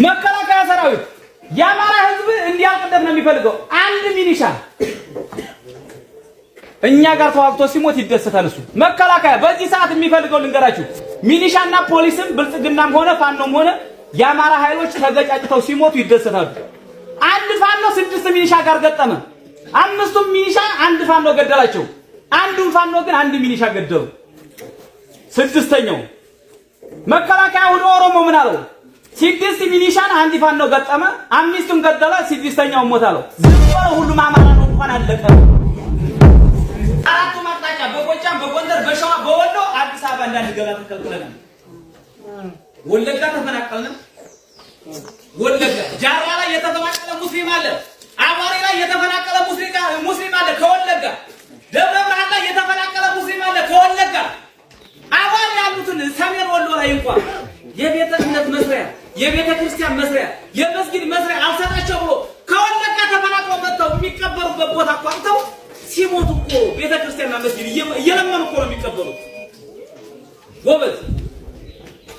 መከላከያ ሰራዊት የአማራ ህዝብ እንዲያልቅለት ነው የሚፈልገው። አንድ ሚኒሻ እኛ ጋር ተዋግቶ ሲሞት ይደሰታል። እሱ መከላከያ በዚህ ሰዓት የሚፈልገው ልንገራችሁ፣ ሚኒሻና ፖሊስም ብልጽግናም ሆነ ፋኖም ሆነ የአማራ ኃይሎች ተገጫጭተው ሲሞቱ ይደሰታሉ። አንድ ፋኖ 6 ሚኒሻ ጋር ገጠመ። 5ቱም ሚኒሻ አንድ ፋኖ ገደላቸው። አንዱን ፋኖ ግን አንድ ሚኒሻ ገደሉ። 6ኛው መከላከያ ወደ ኦሮሞ ምን አለው? 6 ሚኒሻን አንድ ፋኖ ገጠመ፣ 5ቱን ገደለ፣ 6ኛው ሞት አለው። ዝም ብሎ ሁሉም አማራ ነው እንኳን አለቀ። አራቱ ማጣጫ በጎጃም፣ በጎንደር፣ በሸዋ፣ በወሎ አዲስ አበባ እንዳንገባ ተከልክለናል። ወለጋ ተፈናቀልን። ወለጋ ጃራ ላይ የተፈናቀለ ሙስሊም አለ። አዋሪ ላይ የተፈናቀለ ሙስሊም አለ ከወለጋ። ደብረ ብርሃን ላይ የተፈናቀለ ሙስሊም አለ ከወለጋ። አዋሪ ያሉትን ሰሜን ወሎ ላይ እንኳን የቤተ ክህነት መስሪያ፣ የቤተ ክርስቲያን መስሪያ፣ የመስጊድ መስሪያ አልሰጣቸው ብሎ ከወለጋ ተፈናቅለው መጥተው የሚቀበሩበት ቦታ አቋርጠው ሲሞቱ እኮ ቤተ ክርስቲያንና መስጊድ እየለመኑ እኮ ነው የሚቀበሩት። ጎበዝ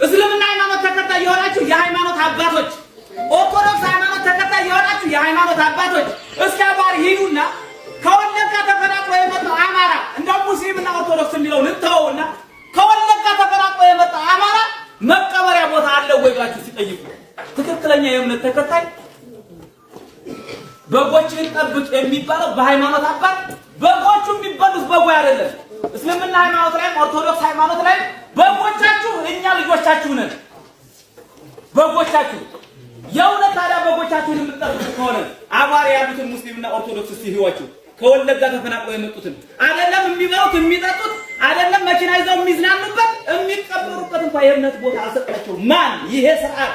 እስልምና ሃይማኖት ተከታይ የሆናችሁ የሃይማኖት አባቶች፣ ኦርቶዶክስ ሃይማኖት ተከታይ የሆናችሁ የሃይማኖት አባቶች እስከ አባሪ ሂዱና ከወለጋ ተፈናቅሎ የመጣው አማራ እንደው ሙስሊምና ኦርቶዶክስ የሚለውን እንተውና ከወለጋ ተፈናቅሎ የመጣው አማራ መቀበሪያ ቦታ አለው ወይ ብላችሁ ሲጠይቁ ትክክለኛ የእምነት ተከታይ በጎችን ጠብቅ የሚባለው በሃይማኖት አባት በጎቹ የሚበሉት በጎይ አይደለም። እስልምና ሃይማኖት ላይ ኦርቶዶክስ ሃይማኖት ላይ በጎቻችሁ እኛ ልጆቻችሁ ነን። በጎቻችሁ የእውነት ታዲያ በጎቻችሁን የምትጠብቁ ከሆነ አባሪ ያሉትን ሙስሊምና ኦርቶዶክስ ሲህዋችሁ ከወለጋ ተፈናቅለው የመጡትን አይደለም የሚበሉት የሚጠጡት አይደለም መኪና ይዘው የሚዝናኑበት የሚቀበሩበት እንኳን የእምነት ቦታ አልሰጣቸው ማን ይሄ ስርዓት